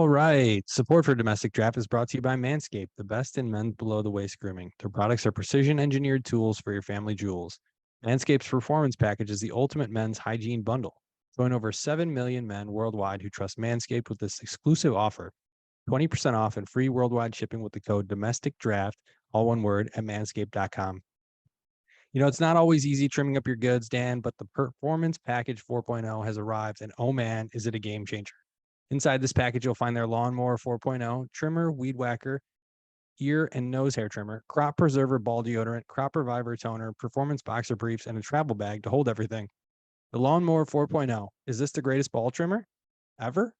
All right. Support for Domestic Draft is brought to you by Manscaped, the best in men's below-the-waist grooming. Their products are precision-engineered tools for your family jewels. Manscaped's Performance Package is the ultimate men's hygiene bundle. Join over 7 million men worldwide who trust Manscaped with this exclusive offer. 20% off and free worldwide shipping with the code DOMESTICDRAFT, all one word, at manscaped.com. You know, it's not always easy trimming up your goods, Dan, but the Performance Package 4.0 has arrived, and oh man, is it a game changer. Inside this package, you'll find their Lawnmower 4.0, trimmer, weed whacker, ear and nose hair trimmer, crop preserver ball deodorant, crop reviver toner, performance boxer briefs, and a travel bag to hold everything. The Lawnmower 4.0, is this the greatest ball trimmer ever?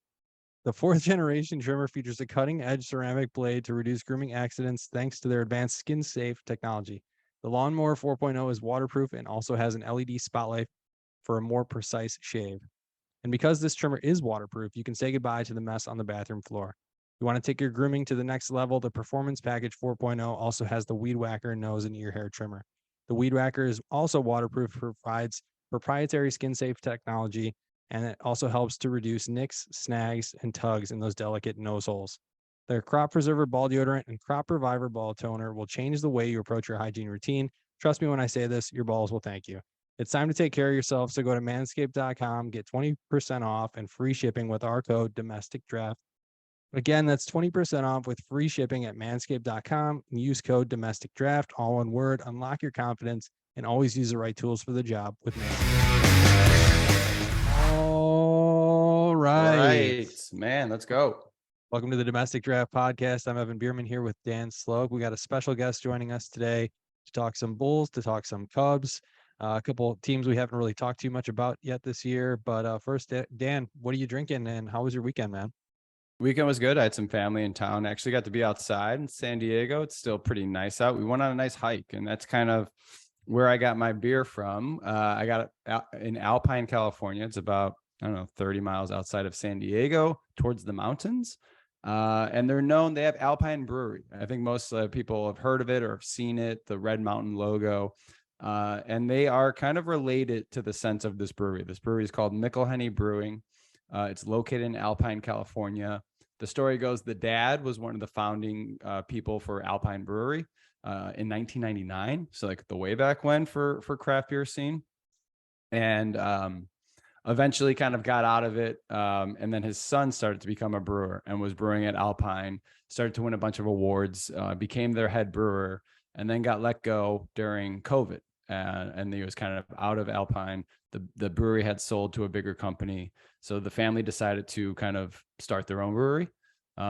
The fourth generation trimmer features a cutting-edge ceramic blade to reduce grooming accidents thanks to their advanced skin-safe technology. The Lawnmower 4.0 is waterproof and also has an LED spotlight for a more precise shave. And because this trimmer is waterproof, you can say goodbye to the mess on the bathroom floor. You want to take your grooming to the next level, the Performance Package 4.0 also has the Weed Whacker nose and ear hair trimmer. The Weed Whacker is also waterproof, provides proprietary skin-safe technology, and it also helps to reduce nicks, snags, and tugs in those delicate nose holes. Their Crop Preserver Ball Deodorant and Crop Reviver Ball Toner will change the way you approach your hygiene routine. Trust me when I say this, your balls will thank you. It's time to take care of yourself, so go to manscaped.com, get 20% off and free shipping with our code DOMESTICDRAFT. Again, that's 20% off with free shipping at manscaped.com. Use code DOMESTICDRAFT, all one word. Unlock your confidence and always use the right tools for the job with Manscaped. All right. Man, let's go. Welcome to the Domestic Draft Podcast. I'm Evan Bierman here with Dan Slug. We got a special guest joining us today to talk some Bulls, to talk some Cubs. A couple of teams we haven't really talked too much about yet this year. But first, Dan, what are you drinking and how was your weekend, man? Weekend was good. I had some family in town. I actually got to be outside in San Diego. It's still pretty nice out. We went on a nice hike, and that's kind of where I got my beer from. I got it in Alpine, California. It's about, 30 miles outside of San Diego towards the mountains. And they're known, they have Alpine Brewery. I think most people have heard of it or have seen it, the Red Mountain logo. And they are kind of related to the sense of this brewery. This brewery is called McIlhenny Brewing. It's located in Alpine, California. The story goes, the dad was one of the founding people for Alpine Brewery in 1999. So like the way back when for craft beer scene. And eventually kind of got out of it. And then his son started to become a brewer and was brewing at Alpine, started to win a bunch of awards, became their head brewer, and then got let go during COVID. And he was kind of out of Alpine. The brewery had sold to a bigger company. So the family decided to kind of start their own brewery.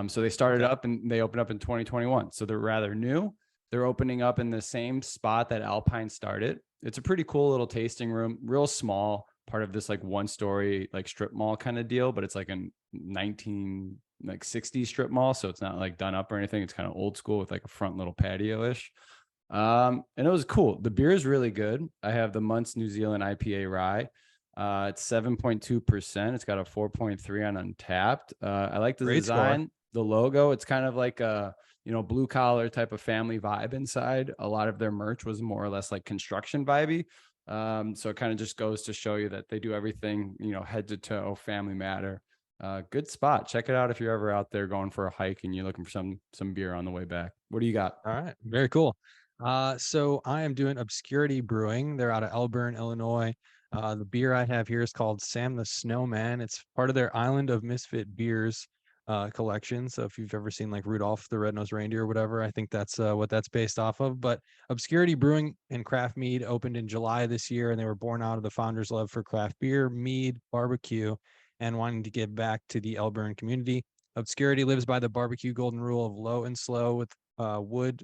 So they started up and they opened up in 2021. So they're rather new. They're opening up in the same spot that Alpine started. It's a pretty cool little tasting room, real small, part of this like 1-story like strip mall kind of deal, but it's like a 1960s strip mall. So it's not like done up or anything. It's kind of old school with like a front little patio-ish. And it was cool. The beer is really good. I have the Muntz New Zealand IPA rye. It's 7.2%. It's got a 4.3 on Untapped. I like the design, the logo. It's kind of like a, blue collar type of family vibe inside. A lot of their merch was more or less like construction vibey. So it kind of just goes to show you that they do everything, head to toe, family matter. Good spot. Check it out if you're ever out there going for a hike and you're looking for some beer on the way back. What do you got? All right. Very cool. So I am doing Obscurity Brewing. They're out of Elburn, Illinois. The beer I have here is called Sam the Snowman. It's part of their Island of Misfit Beers collection. So if you've ever seen like Rudolph the Red-Nosed Reindeer or whatever, I think that's what that's based off of. But Obscurity Brewing and Craft Mead opened in July this year, and they were born out of the founders' love for craft beer, mead, barbecue, and wanting to give back to the Elburn community. Obscurity lives by the barbecue golden rule of low and slow with wood,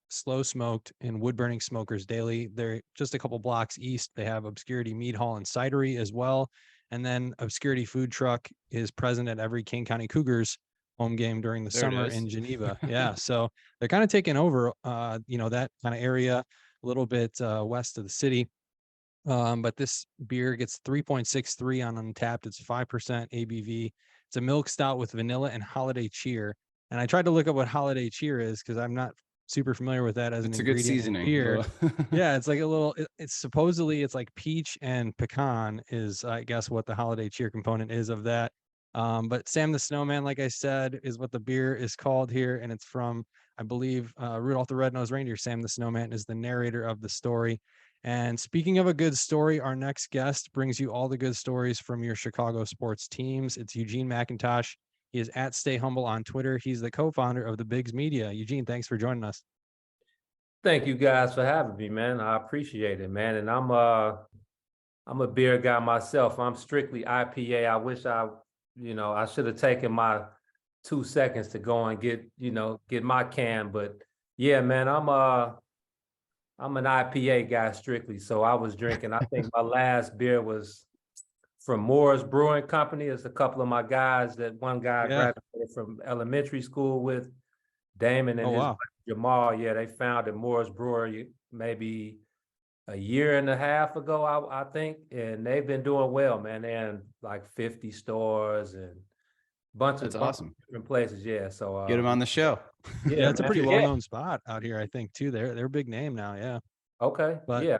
slow smoked, and wood burning smokers daily. They're just a couple blocks east. They have Obscurity Mead Hall and Cidery as well. And then Obscurity Food Truck is present at every King County Cougars home game during the summer in Geneva. Yeah. So they're kind of taking over, that kind of area a little bit west of the city. But this beer gets 3.63 on Untapped. It's 5% ABV. It's a milk stout with vanilla and holiday cheer. And I tried to look up what holiday cheer is because I'm not super familiar with that as an ingredient. It's a good seasoning. Beer. Yeah, it's like a little. It's supposedly it's like peach and pecan is, I guess, what the holiday cheer component is of that. But Sam the Snowman, like I said, is what the beer is called here, and it's from, I believe, Rudolph the Red-Nosed Reindeer. Sam the Snowman is the narrator of the story. And speaking of a good story, our next guest brings you all the good stories from your Chicago sports teams. It's Eugene McIntosh. He is at Stay Humble on Twitter. He's the co-founder of the Bigs Media. Eugene, thanks for joining us. Thank you guys for having me, man. I appreciate it, man. And I'm a beer guy myself. I'm strictly IPA. I wish I should have taken my 2 seconds to go and get my can. But yeah, man, I'm an IPA guy strictly. So I was drinking. I think my last beer was from Moore's Brewing Company. It's a couple of my guys that one guy graduated from elementary school with, Damon and his buddy Jamal. Yeah, they founded Moore's Brewery maybe a year and a half ago, I think, and they've been doing well, man. They're in like 50 stores and bunch of different places. Yeah, so get them on the show. Yeah, it's a pretty well-known spot out here, I think, too. They're a big name now. Yeah. Okay. But yeah,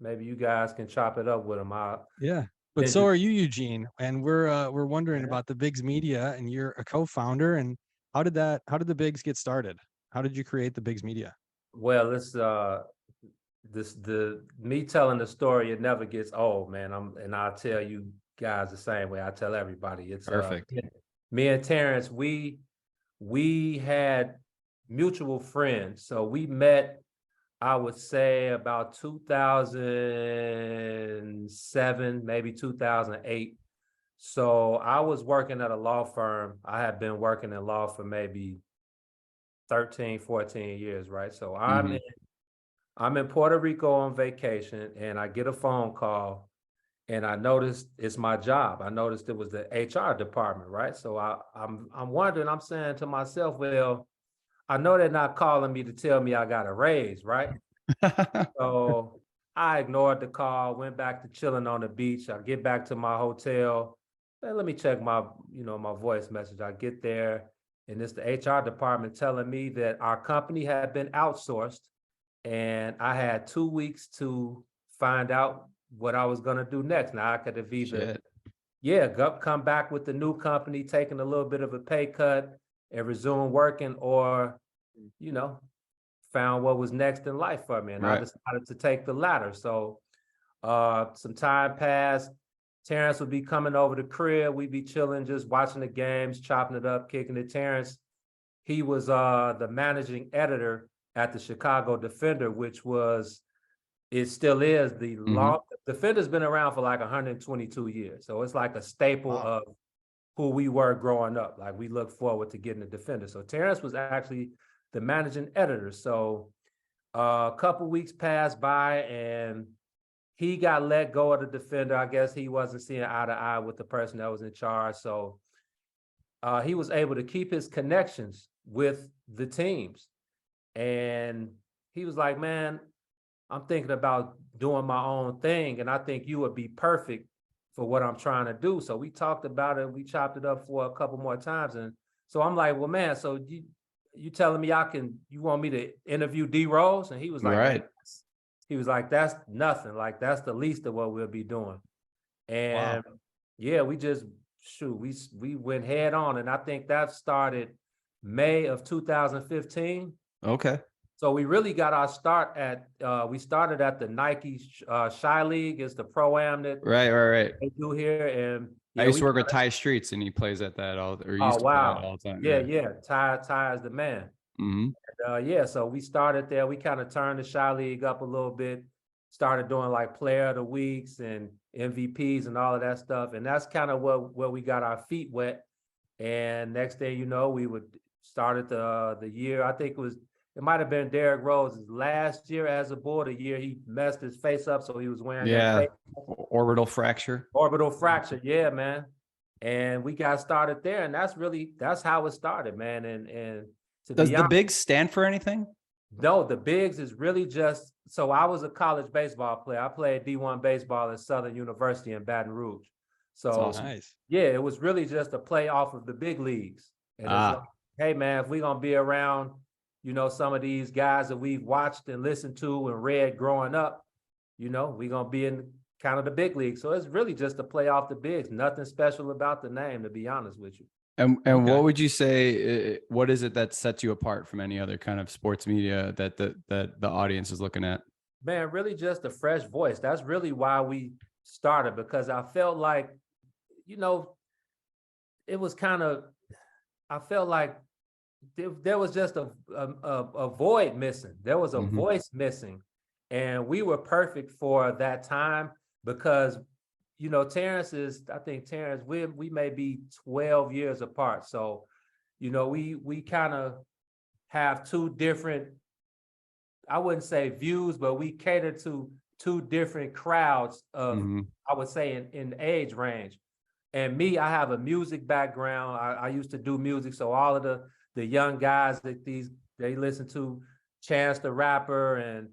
maybe you guys can chop it up with them. Yeah. But so are you, Eugene, and we're wondering about the Bigs Media, and you're a co-founder. And how did the Bigs get started? How did you create the Bigs Media? Well, me telling the story, it never gets old, man. I'll tell you guys the same way I tell everybody. It's perfect. Me and Terrence, we had mutual friends, so we met, I would say, about 2007, maybe 2008. So I was working at a law firm. I had been working in law for maybe 13, 14 years, right? So I'm in Puerto Rico on vacation, and I get a phone call, and I noticed it's my job. I noticed it was the HR department, right? So I'm wondering, I'm saying to myself, well, I know they're not calling me to tell me I got a raise, right? So I ignored the call, went back to chilling on the beach. I get back to my hotel. Hey, let me check my voice message. I get there, and it's the HR department telling me that our company had been outsourced, and I had 2 weeks to find out what I was gonna do next. Now I could have either, come back with the new company, taking a little bit of a pay cut and resume working, or, found what was next in life for me. And I decided to take the latter. So some time passed. Terrence would be coming over the crib. We'd be chilling, just watching the games, chopping it up, kicking it. Terrence, he was the managing editor at the Chicago Defender, it still is the Defender's been around for like 122 years. So it's like a staple of who we were growing up. Like, we look forward to getting the Defender. So Terrence was actually the managing editor. So a couple weeks passed by, and he got let go of the Defender. I guess he wasn't seeing eye to eye with the person that was in charge. So he was able to keep his connections with the teams. And he was like, man, I'm thinking about doing my own thing, and I think you would be perfect for what I'm trying to do. So we talked about it. We chopped it up for a couple more times. And so I'm like, well, man, so you telling me you want me to interview D Rose? And he was like, he was like, that's nothing. Like, that's the least of what we'll be doing. And we just, we went head on. And I think that started May of 2015. Okay. So we really got our start we started at the Nike Shy League. Is the pro-am that they do here. And I used to work with Ty Streets, and he plays at that all the time. Ty is the man. And, so we started there. We kind of turned the Shy League up a little bit, started doing like player of the weeks and MVPs and all of that stuff. And that's kind of where we got our feet wet. And next thing you know, we started the year. I think it might have been Derrick Rose's last year as a Bull. The year he messed his face up, so he was wearing orbital fracture. Yeah, man. And we got started there, and that's how it started, man. And does the Bigs stand for anything? No, the Bigs is really just, so I was a college baseball player. I played D1 baseball at Southern University in Baton Rouge. So awesome. It was really just a play off of the big leagues. And it's like, hey man, if we're gonna be around, some of these guys that we've watched and listened to and read growing up, we're gonna be in kind of the big league. So it's really just to play off the bigs. Nothing special about the name, to be honest with you. And Okay. what would you say, what is it that sets you apart from any other kind of sports media that the audience is looking at? Man, really just a fresh voice. That's really why we started, because I felt like, you know, it was kind of, I felt like there was just a void missing. There was a voice missing. And we were perfect for that time because, you know, I think Terrence, we may be 12 years apart. So, you know, we kind of have two different, I wouldn't say views, but we cater to two different crowds of, I would say in age range. And me, I have a music background. I used to do music. So all of the young guys that they listen to Chance the Rapper and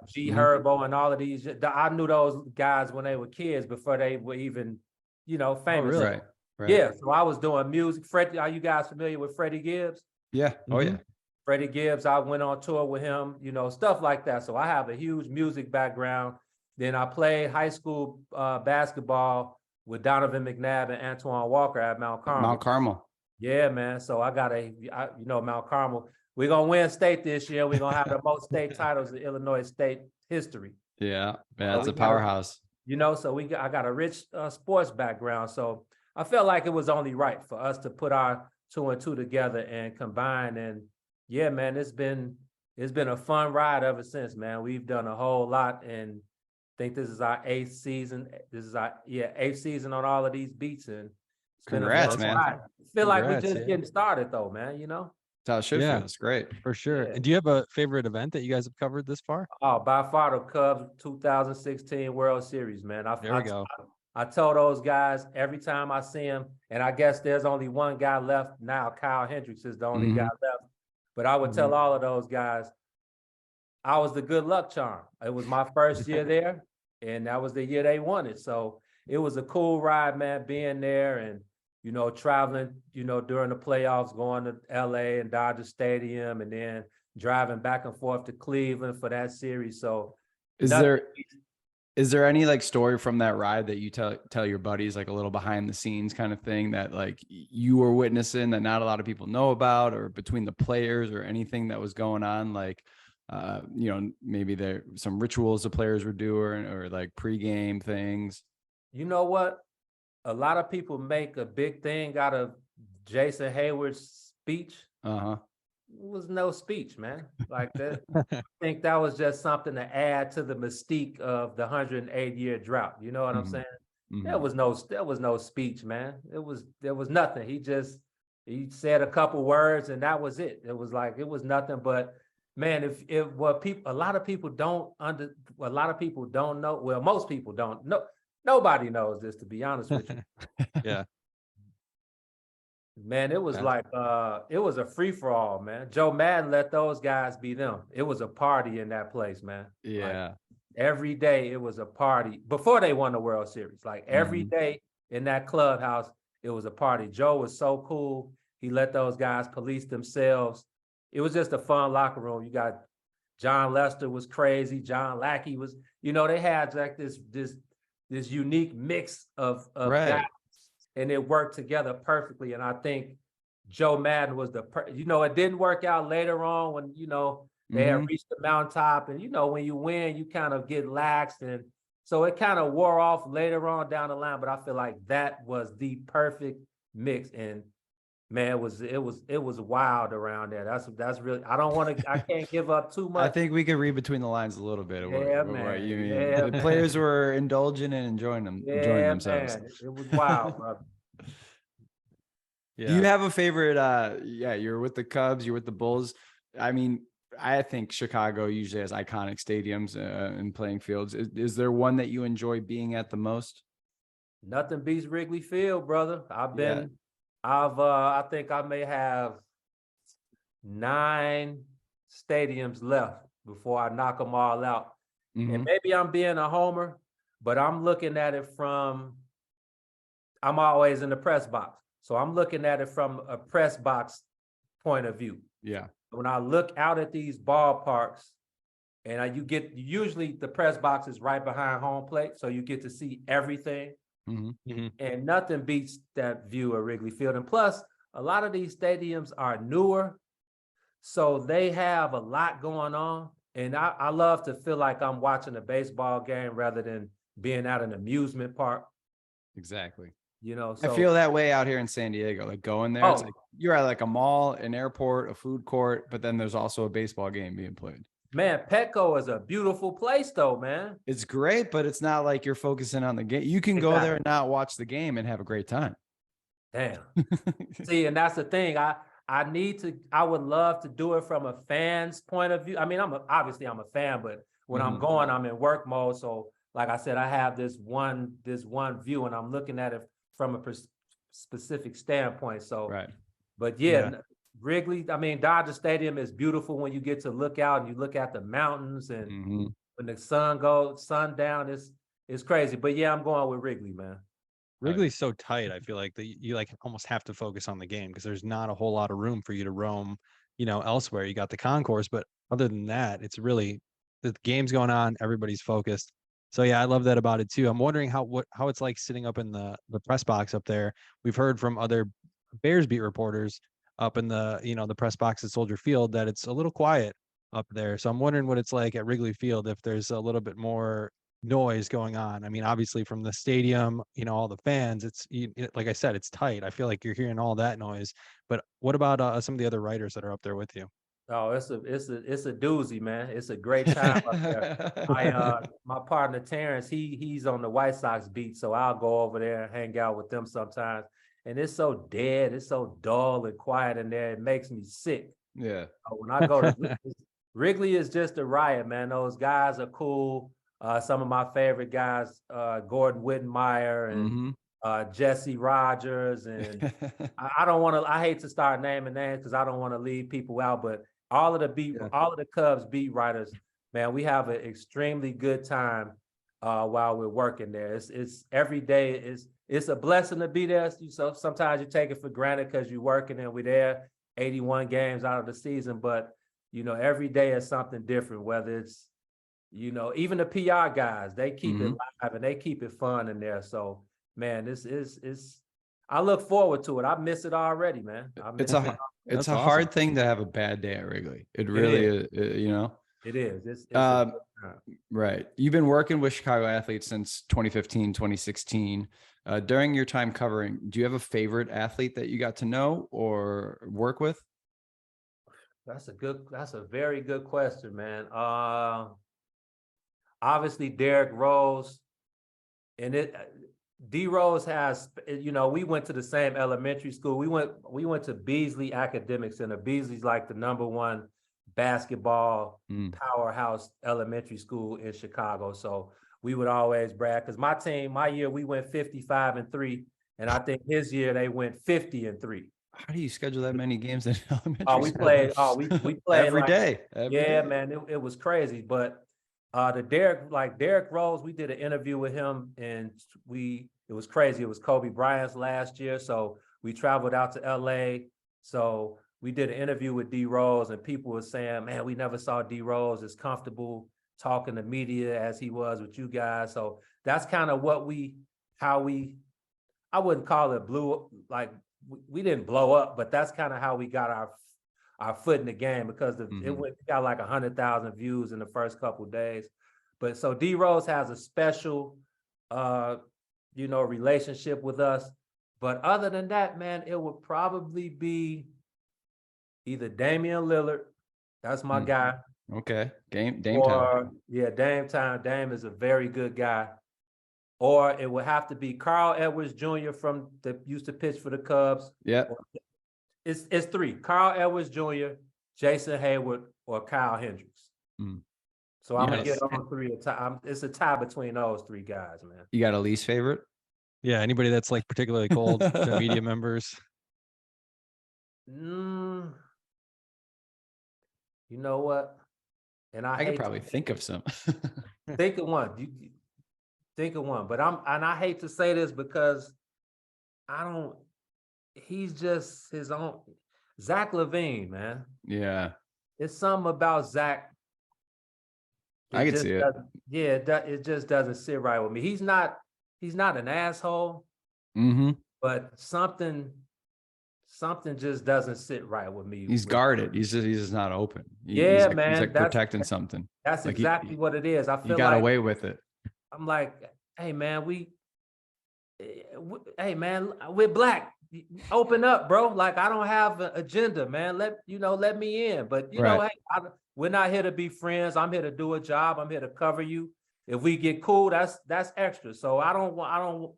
G Herbo and all of these. I knew those guys when they were kids before they were even, you know, famous. Oh, really? Right. Yeah. So I was doing music. Freddie, are you guys familiar with Freddie Gibbs? Yeah. Oh yeah. Freddie Gibbs, I went on tour with him, you know, stuff like that. So I have a huge music background. Then I played high school basketball with Donovan McNabb and Antoine Walker at Mount Carmel. Mount Carmel. Yeah, man. So I got you know, Mount Carmel. We're going to win state this year. We're going to have the most state titles in Illinois state history. Yeah. It's a powerhouse. You know, so I got a rich sports background. So I felt like it was only right for us to put our 2 and 2 together and combine. And yeah, man, it's been a fun ride ever since, man. We've done a whole lot, and I think this is our 8th season. This is our 8th season on all of these beats, and it's Congrats, been a man. ride. I feel like we're Congrats, just getting started, though, man. You know. That's how it should feel. It's great. For sure. Yeah. And do you have a favorite event that you guys have covered this far? Oh, by far the Cubs 2016 World Series, man. There we go. I told those guys every time I see them, and I guess there's only one guy left now. Kyle Hendricks is the only guy left. But I would tell all of those guys, I was the good luck charm. It was my first year there, and that was the year they won it. So it was a cool ride, man, being there and, you know, traveling, you know, during the playoffs, going to LA and Dodger Stadium, and then driving back and forth to Cleveland for that series. So is there any like story from that ride that you tell your buddies, like a little behind the scenes kind of thing that like you were witnessing that not a lot of people know about, or between the players or anything that was going on? Like, you know, maybe there some rituals the players were doing, or like pregame things. You know what? A lot of people make a big thing out of Jason Hayward's speech. It was no speech, man. Like that. I think that was just something to add to the mystique of the 108-year drought. You know what I'm saying? There was no speech, man. There was nothing. He said a couple words and that was it. It was like, it was nothing. But man, a lot of people don't know. Well, most people don't know. Nobody knows this, to be honest with you. Yeah. Man, it was like it was a free-for-all, man. Joe Madden let those guys be them. It was a party in that place, man. Yeah. Like, every day it was a party before they won the World Series. Like every day in that clubhouse, it was a party. Joe was so cool. He let those guys police themselves. It was just a fun locker room. You got John Lester was crazy. John Lackey was, you know, they had like this unique mix of guys. And it worked together perfectly. And I think Joe Madden was you know, it didn't work out later on when, you know, they had reached the mountaintop. And, you know, when you win, you kind of get laxed. And so it kind of wore off later on down the line. But I feel like that was the perfect mix. And man, it was wild around there. That's really, I can't give up too much. I think we could read between the lines a little bit of what you mean. Yeah, the players were indulging and enjoying themselves. Man. It was wild, brother. Yeah. Do you have a favorite? You're with the Cubs, you're with the Bulls. I mean, I think Chicago usually has iconic stadiums and playing fields. Is there one that you enjoy being at the most? Nothing beats Wrigley Field, brother. I think I may have 9 stadiums left before I knock them all out. And maybe I'm being a homer, but I'm looking at it I'm always in the press box. So I'm looking at it from a press box point of view. Yeah. When I look out at these ballparks, And usually the press box is right behind home plate, so you get to see everything. And nothing beats that view of Wrigley Field. And plus, a lot of these stadiums are newer, so they have a lot going on. And I love to feel like I'm watching a baseball game rather than being at an amusement park. Exactly. So I feel that way out here in San Diego. Like going there, it's like you're at like a mall, an airport, a food court, but then there's also a baseball game being played. Man, Petco is a beautiful place though, man. It's great, but it's not like you're focusing on the game. You can go there and not watch the game and have a great time. Damn. See, and that's the thing. I would love to do it from a fan's point of view. I mean, obviously I'm a fan, but when I'm going, I'm in work mode. So like I said, I have this one view and I'm looking at it from a specific standpoint. So, but Wrigley, I mean, Dodger Stadium is beautiful when you get to look out and you look at the mountains and when the sun goes down, it's crazy. But yeah, I'm going with Wrigley, man. Wrigley's so tight. I feel like that you like almost have to focus on the game because there's not a whole lot of room for you to roam, elsewhere. You got the concourse, but other than that, it's really the game's going on. Everybody's focused. So yeah, I love that about it too. I'm wondering how it's like sitting up in the press box up there. We've heard from other Bears beat reporters up in the the press box at Soldier Field that it's a little quiet up there. So I'm wondering what it's like at Wrigley Field if there's a little bit more noise going on. I mean, obviously from the stadium, all the fans, it's like I said, it's tight. I feel like you're hearing all that noise. But what about some of the other writers that are up there with you? Oh, it's a doozy, man. It's a great time up there. My partner Terrence, he's on the White Sox beat, so I'll go over there and hang out with them sometimes. And it's so dead, it's so dull and quiet in there. It makes me sick. Yeah. When I go to Wrigley is just a riot, man. Those guys are cool. Some of my favorite guys, Gordon Wittenmeyer and Jesse Rogers, and I hate to start naming names because I don't want to leave people out, but all of the Cubs beat writers, man, we have an extremely good time while we're working there. It's every day it's a blessing to be there. So sometimes you take it for granted because you're working and we're there 81 games out of the season, but every day is something different, whether it's even the PR guys, they keep it live and they keep it fun in there. So man, this is I look forward to it. I miss it already, man. It's a awesome. Hard thing to have a bad day at Wrigley. It really is. It is. It's right. You've been working with Chicago athletes since 2015, 2016. During your time covering, do you have a favorite athlete that you got to know or work with? That's a very good question, man. Obviously Derrick Rose, and D Rose has, we went to the same elementary school. We went to Beasley Academic Center. Beasley's like the #1 basketball powerhouse elementary school in Chicago. So we would always brag because my year we went 55-3, and I think his year they went 50-3. How do you schedule that many games in elementary school? We played every day. Man, it was crazy. But Derrick Rose, we did an interview with him, and it was crazy. It was Kobe Bryant's last year, so we traveled out to LA. So we did an interview with D Rose, and people were saying, "Man, we never saw D Rose as comfortable talking to media as he was with you guys." So that's kind of I wouldn't call it we didn't blow up, but that's kind of how we got our foot in the game because it got like 100,000 views in the first couple of days. But so D Rose has a special, relationship with us. But other than that, man, it would probably be either Damian Lillard. That's my guy. Okay. Dame time. Yeah, Dame time. Dame is a very good guy. Or it would have to be Carl Edwards Jr. used to pitch for the Cubs. Yeah. It's 3: Carl Edwards Jr., Jason Hayward, or Kyle Hendricks. So I'm gonna get on 3. It's a tie between those 3 guys, man. You got a least favorite? Yeah, anybody that's like particularly cold to media members. You know what? And I could probably think of some. Think of one. Think of one. But I hate to say this because he's just his own. Zach LaVine, man. Yeah. It's something about Zach. I could see it. It just doesn't sit right with me. He's not an asshole, but something just doesn't sit right with me. He's guarded. He's just not open. Yeah, he's man. like protecting something. That's like exactly what it is. I feel he got like away with it. I'm like, hey man, we're black. Open up, bro. Like, I don't have an agenda, man. Let me in. But hey, we're not here to be friends. I'm here to do a job. I'm here to cover you. If we get cool, that's extra. So I don't want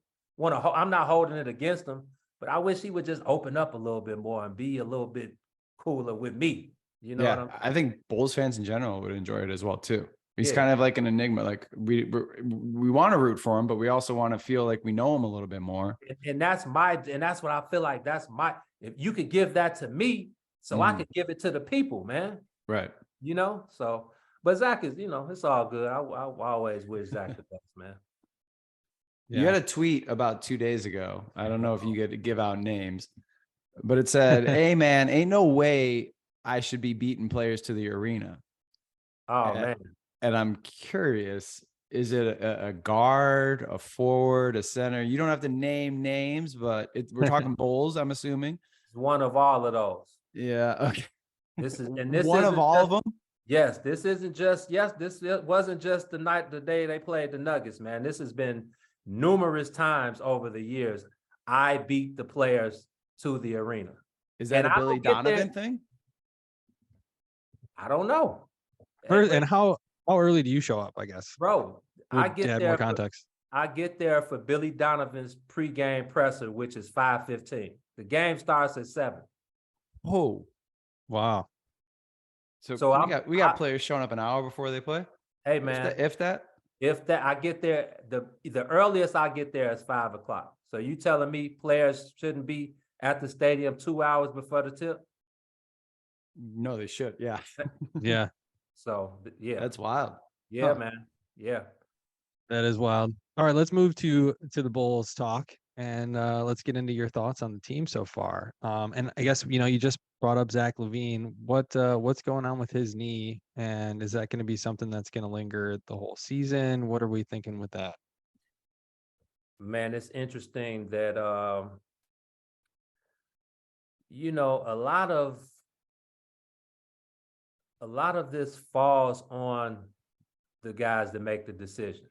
to. I'm not holding it against him, but I wish he would just open up a little bit more and be a little bit cooler with me. You know what I'm saying? I think Bulls fans in general would enjoy it as well too. He's kind of like an enigma. Like we want to root for him, but we also want to feel like we know him a little bit more. And that's what I feel like. If you could give that to me, so I could give it to the people, man. Right. So, but Zach is, it's all good. I always wish Zach the best, man. Yeah. You had a tweet about 2 days ago. I don't know if you get to give out names, but it said, "Hey man, ain't no way I should be beating players to the arena." Oh man. And I'm curious, is it a guard, a forward, a center? You don't have to name names, but we're talking Bulls, I'm assuming. It's one of all of those. Yeah. Okay. This one of all of them? Yes. This wasn't just the day they played the Nuggets, man. This has been numerous times over the years. I beat the players to the arena. Is that a Billy Donovan thing? I don't know. And how early do you show up, I guess? Bro, I get there. More context. I get there for Billy Donovan's pregame presser, which is 5:15. The game starts at 7. Oh, wow. So we got players showing up an hour before they play. Hey man, if that I get there, the earliest I get there is 5 o'clock. So you telling me players shouldn't be at the stadium 2 hours before the tip? No, they should. Yeah. Yeah. So yeah, that's wild. Yeah, man. Yeah, that is wild. All right, let's move to the Bulls talk, and let's get into your thoughts on the team so far. And I guess you just brought up Zach LaVine. What's going on with his knee, and is that going to be something that's going to linger the whole season? What are we thinking with that? Man, it's interesting that a lot of this falls on the guys that make the decisions.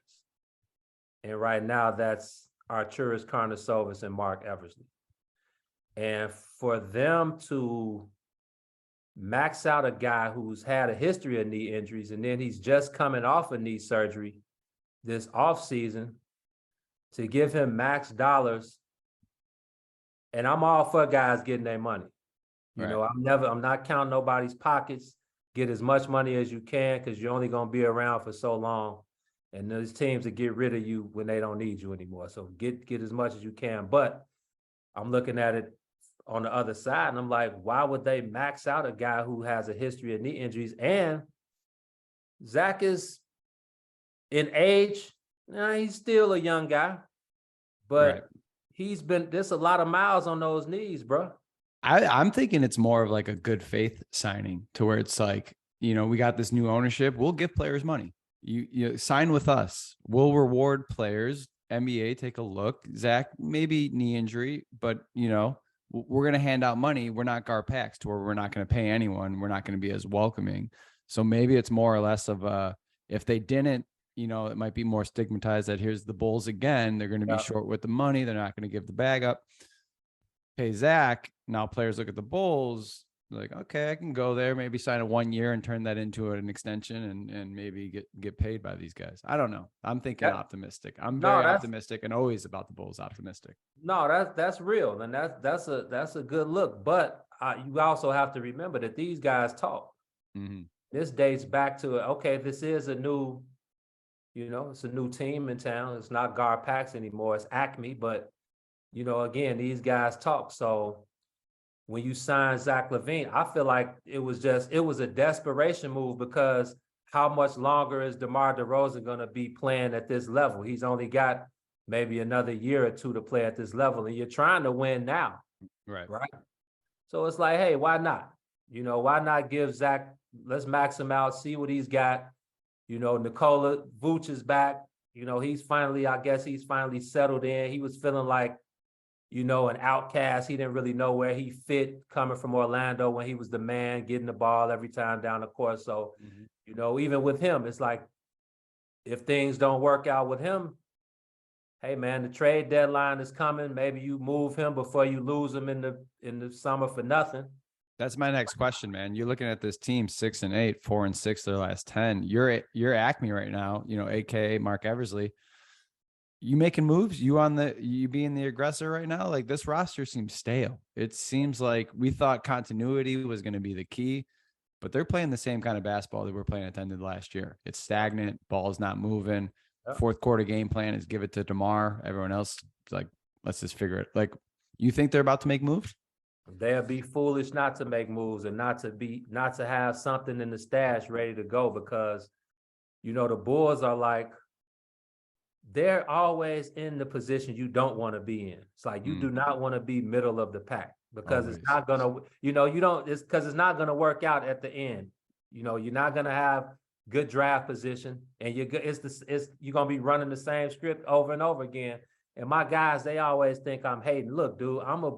And right now that's Arturas Karnisovas and Mark Eversley. And for them to max out a guy who's had a history of knee injuries, and then he's just coming off of knee surgery this offseason, to give him max dollars, and I'm all for guys getting their money. I'm not counting nobody's pockets. Get as much money as you can, because you're only going to be around for so long. And those teams that get rid of you when they don't need you anymore. So get as much as you can. But I'm looking at it on the other side, and I'm like, why would they max out a guy who has a history of knee injuries? And Zach is in age, he's still a young guy, but there's a lot of miles on those knees, bro. I'm thinking it's more of like a good faith signing, to where it's like, we got this new ownership. We'll give players money. You sign with us. We'll reward players. NBA, take a look. Zach, maybe knee injury, but we're going to hand out money. We're not Garpax, to where we're not going to pay anyone. We're not going to be as welcoming. So maybe it's more or less of if they didn't, it might be more stigmatized that here's the Bulls again. They're going to be short with the money. They're not going to give the bag up. Pay Zach. Now players look at the Bulls like, okay, I can go there, maybe sign a 1 year and turn that into an extension and maybe get paid by these guys. I don't know. I'm thinking optimistic. I'm very optimistic, and always about the Bulls optimistic. No, that's real. And that's a good look. But you also have to remember that these guys talk. Mm-hmm. This dates back to, this is a new, it's a new team in town. It's not Garpax anymore. It's Acme. But, again, these guys talk. So when you sign Zach LaVine, I feel like it was a desperation move, because how much longer is DeMar DeRozan going to be playing at this level? He's only got maybe another year or two to play at this level, and you're trying to win now. Right. So it's like, hey, why not? Why not give Zach, let's max him out, see what he's got. You know, Nikola Vuce is back. You know, I guess he's finally settled in. He was feeling like, you know, an outcast. He didn't really know where he fit coming from Orlando when he was the man getting the ball every time down the court. So, you know, even with him, it's like, if things don't work out with him, hey man, the trade deadline is coming. Maybe you move him before you lose him in the summer for nothing. That's my next question, man. You're looking at this team 6-8, 4-6 their last 10. You're Acme right now, you know, aka Mark Eversley. You making moves? You being the aggressor right now? Like, this roster seems stale. It seems like we thought continuity was going to be the key, but they're playing the same kind of basketball that we're playing at the end of last year. It's stagnant, ball's not moving. Fourth quarter game plan is give it to DeMar. Everyone else, like, let's just figure it. Like, you think they're about to make moves? They'll be foolish not to make moves and not to have something in the stash ready to go, because, you know, the Bulls are like, they're always in the position you don't want to be in. It's like, you do not want to be middle of the pack, because it's not going to, you know, it's because it's not going to work out at the end. You know, you're not going to have good draft position, and you're going to be running the same script over and over again. And my guys, they always think I'm hating. Look, dude, I'm a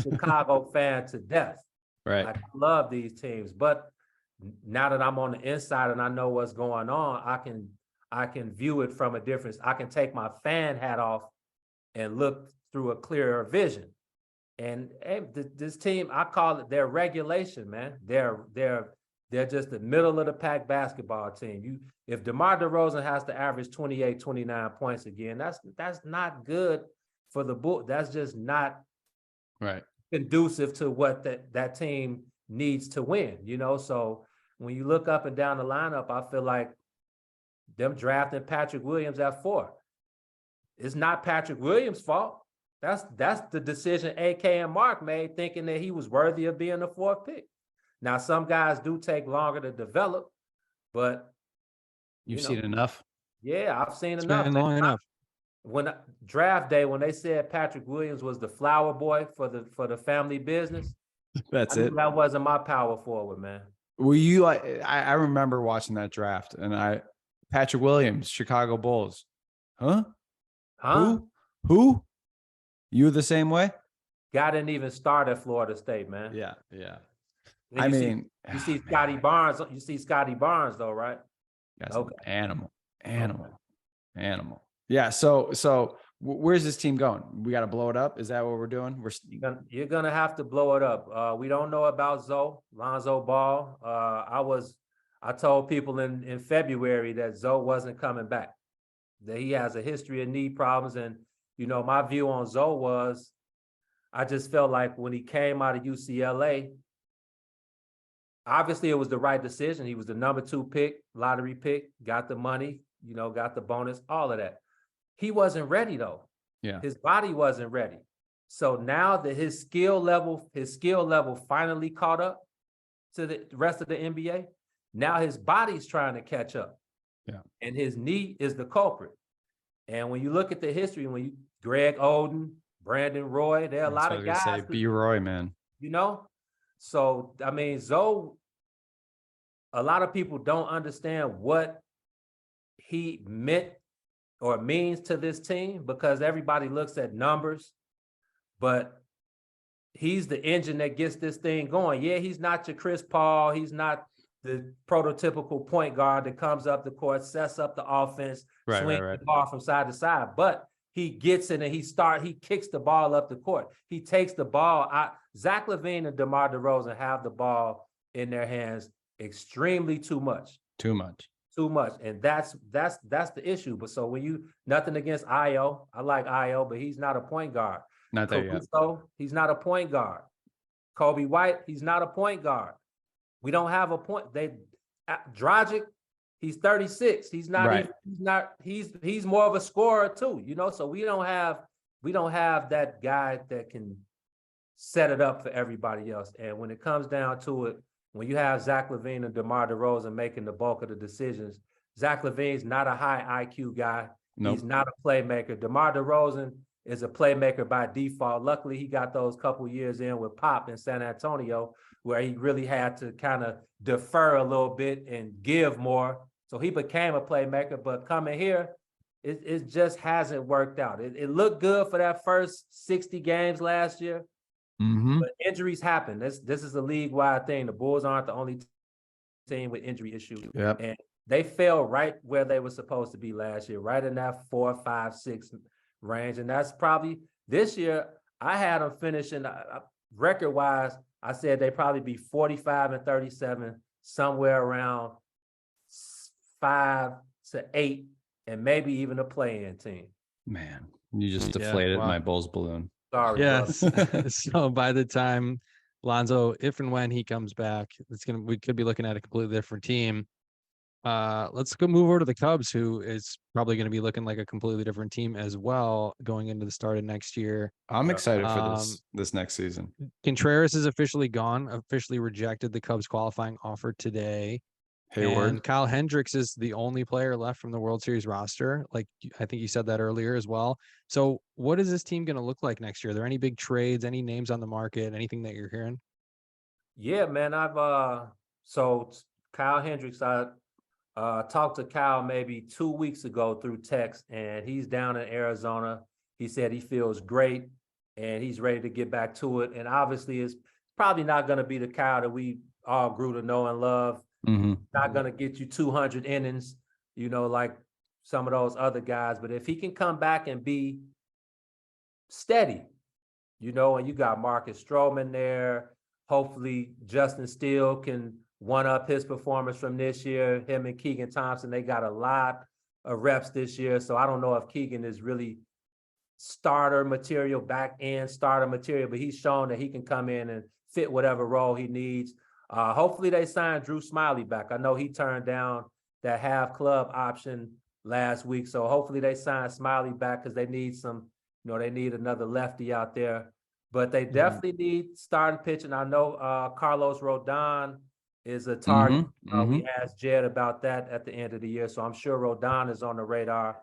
Chicago fan to death. Right. Like, I love these teams, but now that I'm on the inside and I know what's going on, I can view it from a difference. I can take my fan hat off and look through a clearer vision. And this team, I call it their regulation, man. They're just the middle of the pack basketball team. If DeMar DeRozan has to average 28, 29 points again, that's not good for the Bulls. That's just not right conducive to what that team needs to win, you know? So when you look up and down the lineup, I feel like them drafting Patrick Williams at 4. It's not Patrick Williams' fault. That's the decision AK and Mark made, thinking that he was worthy of being the 4th pick. Now, some guys do take longer to develop, but you've seen enough. Yeah, I've seen It's enough. been long enough. When draft day, when they said Patrick Williams was the flower boy for the family business, that's it. That wasn't my power forward, man. Were you like? I remember watching that draft, and Patrick Williams, Chicago Bulls, huh? Who? You the same way? Guy didn't even start at Florida State, man. Yeah. You see Scotty Barnes. You see Scotty Barnes, though, right? That's okay. Animal. Yeah. So where's this team going? We got to blow it up. Is that what we're doing? You're gonna have to blow it up. We don't know about Lonzo Ball. I told people in February that Zoe wasn't coming back, that he has a history of knee problems. And, you know, my view on Zoe was, I just felt like when he came out of UCLA, obviously it was the right decision. He was the number 2 pick, lottery pick, got the money, you know, got the bonus, all of that. He wasn't ready though. Yeah. His body wasn't ready. So now that his skill level finally caught up to the rest of the NBA, now his body's trying to catch up. Yeah. And his knee is the culprit. And when you look at the history, Greg Oden, Brandon Roy, there are a lot of guys. B. Roy, man. You know? So, I mean, Zoe, a lot of people don't understand what he meant or means to this team, because everybody looks at numbers, but he's the engine that gets this thing going. Yeah, he's not your Chris Paul. He's not the prototypical point guard that comes up the court, sets up the offense, swings the ball from side to side, but he gets in and he kicks the ball up the court. He takes the ball out. Zach LaVine and DeMar DeRozan have the ball in their hands extremely too much. And that's the issue. But so nothing against Io. I like Io, but he's not a point guard. Not there yet. He's not a point guard. Kobe White, he's not a point guard. We don't have a point. Dragic, he's 36. He's not. Right. He's more of a scorer too. You know, so we don't have that guy that can set it up for everybody else. And when it comes down to it, when you have Zach LaVine and DeMar DeRozan making the bulk of the decisions, Zach LaVine's not a high IQ guy. Nope. He's not a playmaker. DeMar DeRozan is a playmaker by default. Luckily, he got those couple years in with Pop in San Antonio, where he really had to kind of defer a little bit and give more So he became a playmaker, but coming here, it just hasn't worked out. It looked good for that first 60 games last year, but injuries happen. This is a league-wide thing. The Bulls aren't the only team with injury issues. Yep. And they fell right where they were supposed to be last year, right in that 4, 5, 6 range. And that's probably this year. I had them finishing record-wise. I said they probably be 45-37, somewhere around 5 to 8, and maybe even a play-in team. Man, you just deflated my Bulls balloon. Sorry. Yes. So by the time Lonzo, if and when he comes back, we could be looking at a completely different team. Let's go move over to the Cubs, who is probably going to be looking like a completely different team as well going into the start of next year. I'm excited for this next season. Contreras is officially gone, officially rejected the Cubs qualifying offer today. Hayward. And Kyle Hendricks is the only player left from the World Series roster. Like I think you said that earlier as well. So what is this team going to look like next year? Are there any big trades, any names on the market, anything that you're hearing? Yeah, man. So Kyle Hendricks, I talked to Kyle maybe 2 weeks ago through text, and he's down in Arizona. He said he feels great and he's ready to get back to it. And obviously it's probably not going to be the Kyle that we all grew to know and love. Not going to get you 200 innings, like some of those other guys. But if he can come back and be steady, and you got Marcus Stroman there, hopefully Justin Steele can one up his performance from this year. Him and Keegan Thompson, they got a lot of reps this year. So I don't know if Keegan is really starter material, back end starter material, but he's shown that he can come in and fit whatever role he needs. Hopefully they sign Drew Smiley back. I know he turned down that half club option last week. So hopefully they sign Smiley back because they need they need another lefty out there. But they definitely need starting pitching. I know Carlos Rodon is a target. We asked Jed about that at the end of the year. So I'm sure Rodon is on the radar.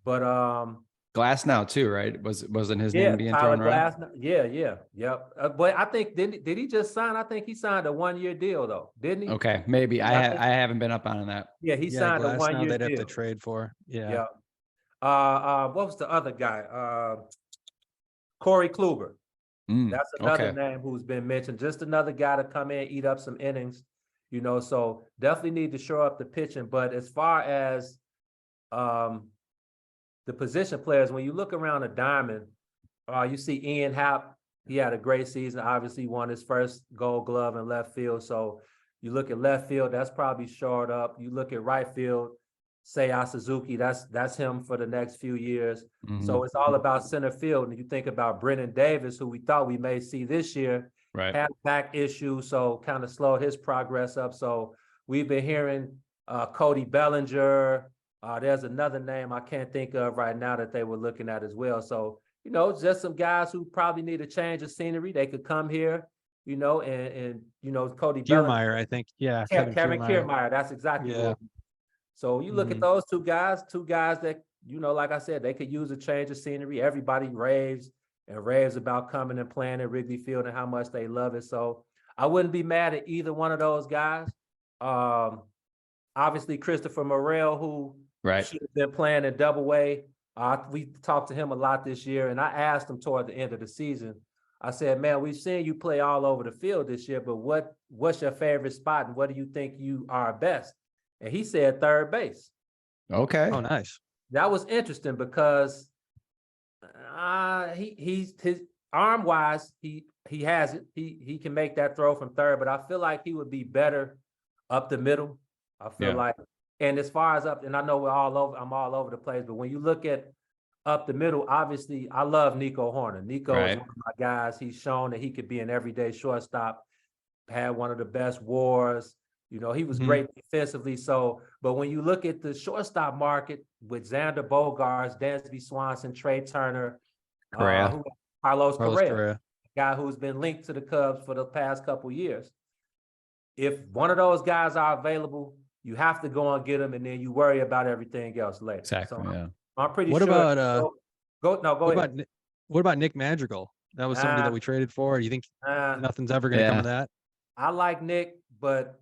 But Glass now too, right? Wasn't his name being thrown around? Yep. But I think did he just sign? I think he signed a 1-year deal though, didn't he? Okay, maybe I haven't been up on that. Yeah, he signed a 1-year deal. They'd have to trade for. Yeah. What was the other guy? Corey Kluber. That's another name who's been mentioned. Just another guy to come in, eat up some innings. So definitely need to shore up the pitching. But as far as the position players, when you look around the diamond, you see Ian Happ. He had a great season. Obviously, won his first Gold Glove in left field. So you look at left field, that's probably shored up. You look at right field, Seiya Suzuki, that's him for the next few years. So it's all about center field. And you think about Brennan Davis, who we thought we may see this year, had back issues, so kind of slowed his progress up. So we've been hearing Cody Bellinger. There's another name I can't think of right now that they were looking at as well. So, just some guys who probably need a change of scenery. They could come here, and Cody Kiermaier, I think. Yeah. Kevin Kiermaier. That's exactly what. So you look at those two guys that, like I said, they could use a change of scenery. Everybody raves about coming and playing at Wrigley Field and how much they love it. So I wouldn't be mad at either one of those guys. Obviously, Christopher Morel, who should have been playing in Double-A. We talked to him a lot this year, and I asked him toward the end of the season. I said, man, we've seen you play all over the field this year, but what's your favorite spot, and what do you think you are best? And he said third base. Okay. Oh, nice. That was interesting because he's his arm-wise, he has it. He can make that throw from third, but I feel like he would be better up the middle. I feel like, and as far as up, and I know I'm all over the place, but when you look at up the middle, obviously I love Nico Horner. Nico is one of my guys. He's shown that he could be an everyday shortstop, had one of the best WARs. He was great defensively. So, but when you look at the shortstop market with Xander Bogaerts, Dansby Swanson, Trey Turner, Carlos Correa, a guy who's been linked to the Cubs for the past couple years. If one of those guys are available, you have to go and get them, and then you worry about everything else later. Exactly. So I'm pretty what sure. About go ahead. What about Nick Madrigal? That was somebody that we traded for. You think nothing's ever going to come of that? I like Nick, but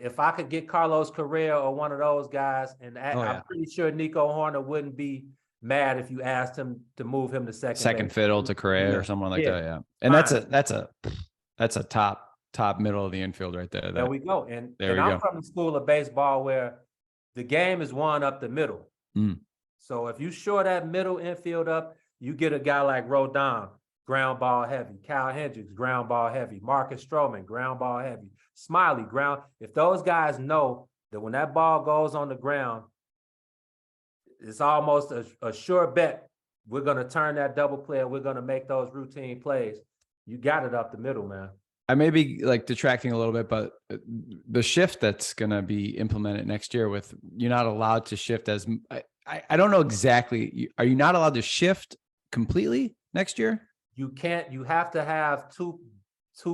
if I could get Carlos Correa or one of those guys, and I'm pretty sure Nico Horner wouldn't be mad if you asked him to move him to second base. fiddle to Correa or someone like that. Yeah. And that's a top middle of the infield right there. There we go. And there I'm from the school of baseball where the game is won up the middle. So if you shore that middle infield up, you get a guy like Rodon, ground ball heavy, Kyle Hendricks, ground ball heavy, Marcus Stroman, ground ball heavy, Smiley, ground. If those guys know that when that ball goes on the ground, it's almost a sure bet we're going to turn that double play and we're going to make those routine plays. You got it up the middle, man. I may be like detracting a little bit, but the shift that's going to be implemented next year with you're not allowed to shift as I don't know exactly. Are you not allowed to shift completely next year? You can't. You have to have two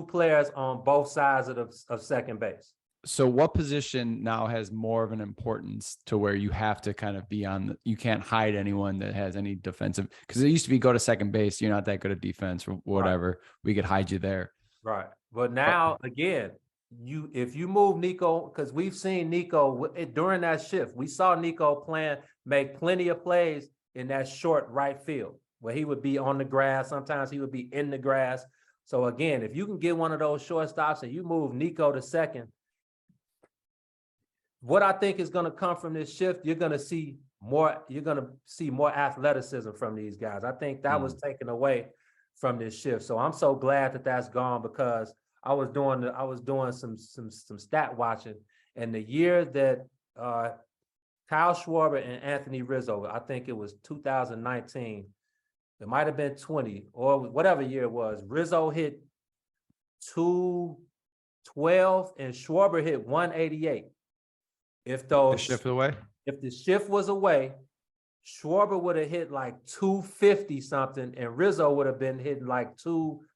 players on both sides of second base. So what position now has more of an importance to where you have to kind of be on, you can't hide anyone that has any defensive, because it used to be go to second base. You're not that good at defense or whatever. Right. We could hide you there. Right. But now again, if you move Nico, because we've seen Nico during that shift, we saw Nico make plenty of plays in that short right field where he would be on the grass. Sometimes he would be in the grass. So again, if you can get one of those shortstops and you move Nico to second, what I think is going to come from this shift, you're going to see more athleticism from these guys. I think that was taken away from this shift. So I'm so glad that that's gone, because I was doing some stat watching, and the year that Kyle Schwarber and Anthony Rizzo, I think it was 2019, it might have been 20 or whatever year it was, Rizzo hit 212 and Schwarber hit 188. If the shift was away, Schwarber would have hit like 250 something, and Rizzo would have been hitting like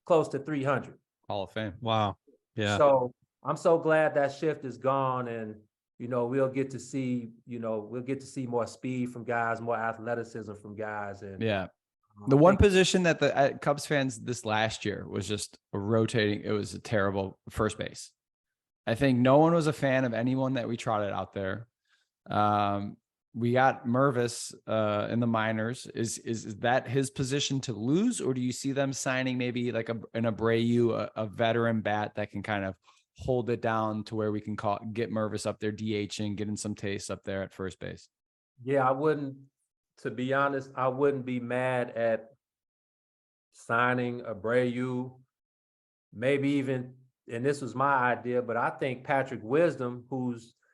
close to 300. Hall of Fame. Wow. Yeah. So I'm so glad that shift is gone, and we'll get to see more speed from guys, more athleticism from guys, and the one position that the Cubs fans this last year was just rotating. It was a terrible first base. I think no one was a fan of anyone that we trotted out there. We got Mervis in the minors. Is that his position to lose, or do you see them signing maybe like an Abreu, a veteran bat that can kind of hold it down to where we can get Mervis up there DHing, getting some taste up there at first base? Yeah, to be honest, I wouldn't be mad at signing Abreu, maybe even. And this was my idea, but I think Patrick Wisdom,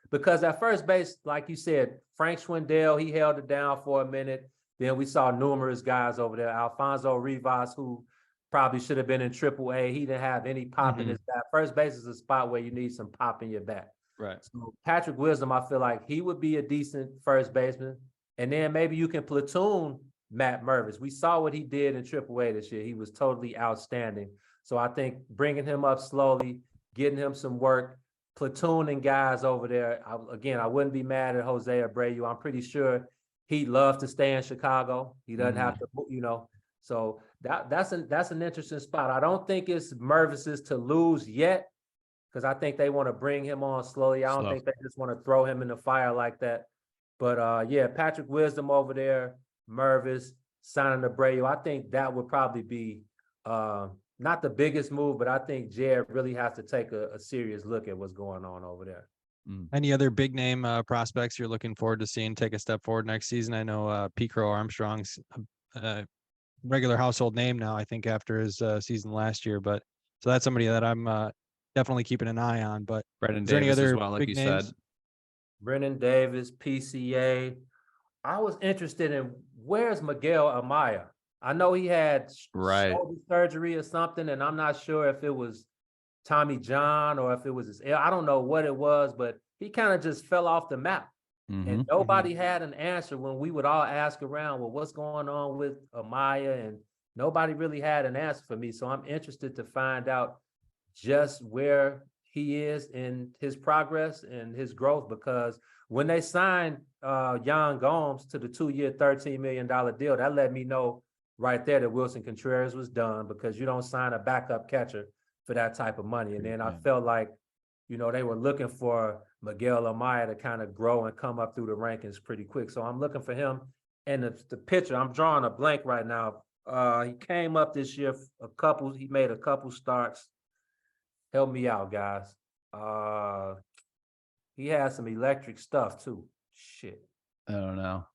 because at first base, like you said, Frank Schwindel, he held it down for a minute. Then we saw numerous guys over there. Alfonso Rivas, who probably should have been in AAA. He didn't have any pop in his bat. First base is a spot where you need some pop in your bat. Right. So Patrick Wisdom, I feel like he would be a decent first baseman. And then maybe you can platoon Matt Mervis. We saw what he did in AAA this year. He was totally outstanding. So I think bringing him up slowly, getting him some work, platooning guys over there. I wouldn't be mad at Jose Abreu. I'm pretty sure he'd love to stay in Chicago. He doesn't have to, So that's an interesting spot. I don't think it's Mervis's to lose yet, because I think they want to bring him on slowly. I don't think they just want to throw him in the fire like that. But Patrick Wisdom over there, Mervis, signing Abreu. I think that would probably be not the biggest move, but I think Jared really has to take a serious look at what's going on over there. Any other big name prospects you're looking forward to seeing take a step forward next season? I know Pete Crow Armstrong's a regular household name now, I think, after his season last year. But so that's somebody that I'm definitely keeping an eye on. But Brendan Davis as well, like you said. Brendan Davis, PCA. I was interested in where's Miguel Amaya. I know he had shoulder surgery or something, and I'm not sure if it was Tommy John or if it was I don't know what it was, but he kind of just fell off the map. And nobody had an answer when we would all ask around, well, what's going on with Amaya? And nobody really had an answer for me. So I'm interested to find out just where he is in his progress and his growth, because when they signed Yan Gomes to the 2-year, $13 million deal, that let me know right there that Wilson Contreras was done, because you don't sign a backup catcher for that type of money. And then I felt like, they were looking for Miguel Amaya to kind of grow and come up through the rankings pretty quick. So I'm looking for him. And the pitcher, I'm drawing a blank right now. He came up this year, he made a couple starts. Help me out, guys. He had some electric stuff too. Shit. I don't know.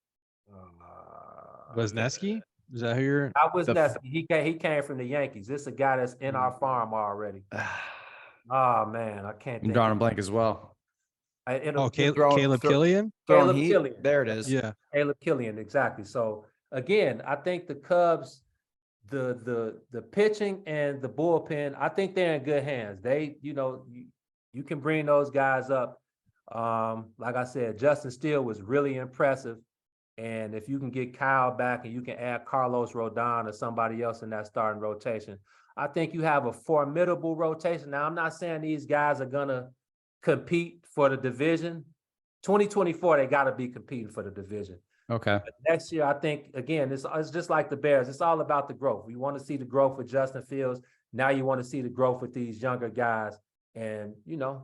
Wisniewski? Is that who you're? I was Wisniewski. He came from the Yankees. This is a guy that's in our farm already. Oh man, I can't. I'm drawing a blank as well. Caleb Killian. Caleb Killian. There it is. Yeah, Caleb Killian, exactly. So again, I think the Cubs, the pitching and the bullpen, I think they're in good hands. They, you can bring those guys up. Like I said, Justin Steele was really impressive. And if you can get Kyle back and you can add Carlos Rodon or somebody else in that starting rotation, I think you have a formidable rotation. Now, I'm not saying these guys are going to compete for the division. 2024, they got to be competing for the division. Okay. But next year, I think, again, it's just like the Bears. It's all about the growth. We want to see the growth with Justin Fields. Now you want to see the growth with these younger guys. And,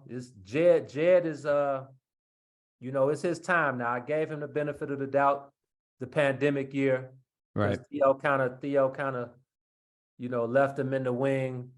it's Jed is, it's his time now. I gave him the benefit of the doubt the pandemic year. Right. Theo kind of, left him in the wing.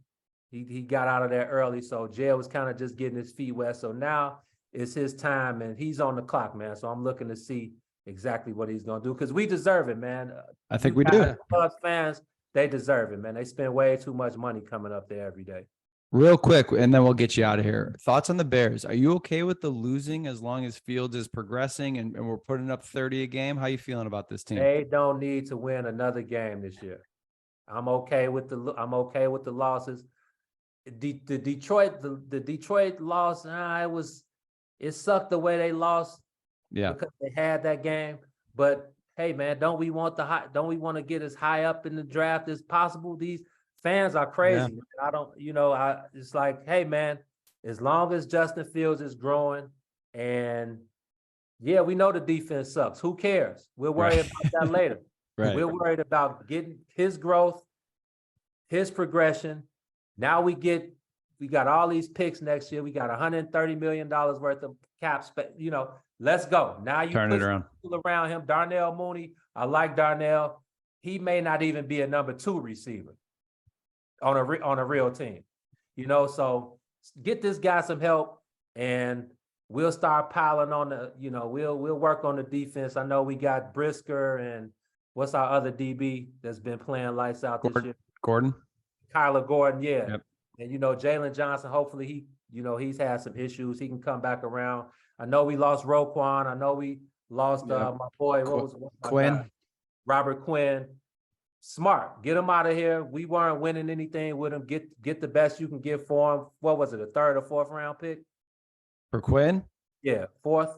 He got out of there early. So Jed was kind of just getting his feet wet. So now it's his time and he's on the clock, man. So I'm looking to see exactly what he's going to do because we deserve it, man. I think we do. Cubs fans, they deserve it, man. They spend way too much money coming up there every day. Real quick, and then we'll get you out of here. Thoughts on the Bears? Are you okay with the losing as long as Fields is progressing and we're putting up 30 a game? How you feeling about this team? They don't need to win another game this year. I'm okay with the losses. The Detroit loss. It sucked the way they lost. Yeah, because they had that game. But hey, man, don't we want to get as high up in the draft as possible? These fans are crazy. Yeah. It's like, hey, man, as long as Justin Fields is growing and yeah, we know the defense sucks. Who cares? We'll worry about that later. Right. We're worried about getting his growth, his progression. Now we got all these picks next year. We got $130 million worth of cap space. Let's go. Now you turn it around. Around him. Darnell Mooney. I like Darnell. He may not even be a number 2 receiver on a real team. So get this guy some help and we'll start piling on we'll work on the defense. I know we got Brisker and what's our other DB that's been playing lights out this year? Kyler Gordon, yeah. Yep. And Jalen Johnson, hopefully he's had some issues. He can come back around. I know we lost Roquan. I know we lost my boy, Quinn. Robert Quinn. Smart. Get him out of here. We weren't winning anything with him. Get the best you can get for him. What was it, a 3rd or 4th round pick? For Quinn? Yeah, 4th.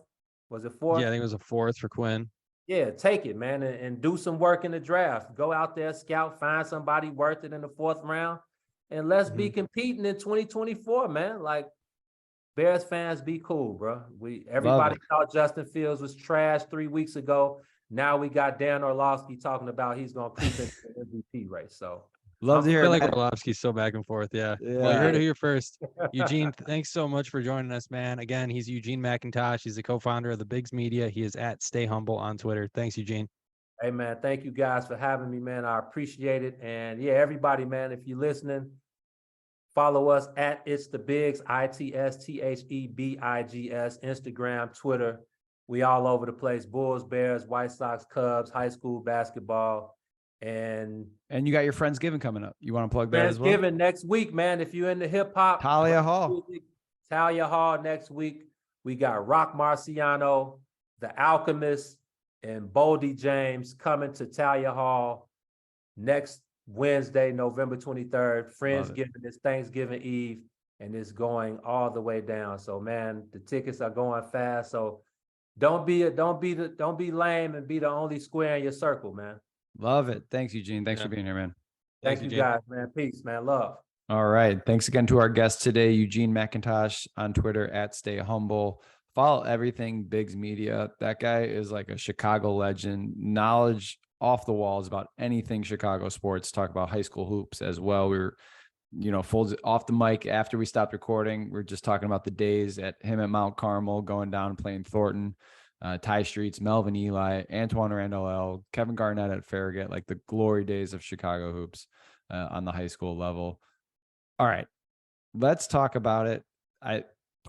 Was it 4th? Yeah, I think it was a 4th for Quinn. Yeah, take it, man, and do some work in the draft. Go out there, scout, find somebody worth it in the 4th round, and let's be competing in 2024, man. Like, Bears fans, be cool, bro. Everybody thought Justin Fields was trash 3 weeks ago. Now we got Dan Orlovsky talking about he's going to creep into the MVP race. So love to hear. I feel like Orlovsky's so back and forth. Yeah. Well, you heard it here first. Eugene, thanks so much for joining us, man. Again, he's Eugene McIntosh. He's the co-founder of the Bigs Media. He is at Stay Humble on Twitter. Thanks, Eugene. Hey, man. Thank you guys for having me, man. I appreciate it. And yeah, everybody, man, if you're listening, follow us at It's the Bigs, ITSTHEBIGS, Instagram, Twitter. We all over the place. Bulls, Bears, White Sox, Cubs, high school basketball. And you got your Friendsgiving coming up. You want to plug that as well? Friendsgiving next week, man. If you're into hip hop. Talia Hall next week. We got Rock Marciano, The Alchemist, and Boldy James coming to Talia Hall next Wednesday, November 23rd. Friendsgiving is Thanksgiving Eve, and it's going all the way down. So, man, the tickets are going fast. So don't be lame and be the only square in your circle, man. Love it. Thanks, Eugene. Thanks for being here, man. Thank you, guys, man. Peace, man. Love. All right. Thanks again to our guest today, Eugene McIntosh, on Twitter at Stay Humble. Follow everything Bigs Media. That guy is like a Chicago legend. Knowledge off the walls about anything Chicago sports. Talk about high school hoops as well. folds off the mic after we stopped recording. We're just talking about the days at him at Mount Carmel, going down and playing Thornton, Ty Streets, Melvin Ely, Antoine Randall L, Kevin Garnett at Farragut, like the glory days of Chicago hoops on the high school level. All right, let's talk about it.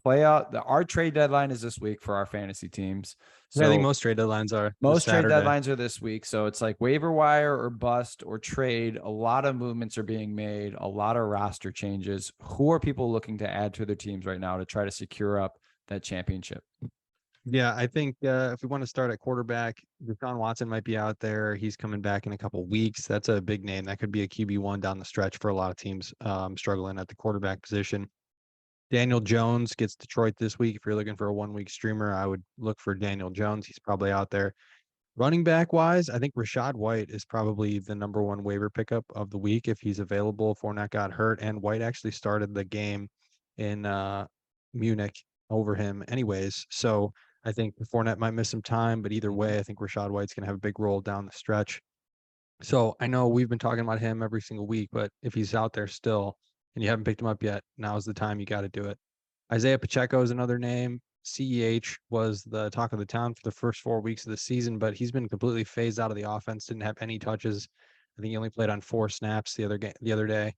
Our trade deadline is this week for our fantasy teams. So I think most trade deadlines are most trade Saturday. deadlines are this week. So it's like waiver wire or bust or trade. A lot of movements are being made, a lot of roster changes. Who are people looking to add to their teams right now to try to secure up that championship? Yeah, I think if we want to start at quarterback, Deshaun Watson might be out there. He's coming back in a couple weeks. That's a big name. That could be a QB1 down the stretch for a lot of teams struggling at the quarterback position. Daniel Jones gets Detroit this week. If you're looking for a 1-week streamer, I would look for Daniel Jones. He's probably out there. Running back wise, I think Rachaad White is probably the number one waiver pickup of the week if he's available. Fournette got hurt, and White actually started the game in Munich over him anyways. So I think Fournette might miss some time, but either way, I think Rachaad White's going to have a big role down the stretch. So I know we've been talking about him every single week, but if he's out there still and you haven't picked him up yet, now's the time. You got to do it. Isaiah Pacheco is another name. CEH was the talk of the town for the first 4 weeks of the season, but he's been completely phased out of the offense. Didn't have any touches. I think he only played on 4 snaps the other day.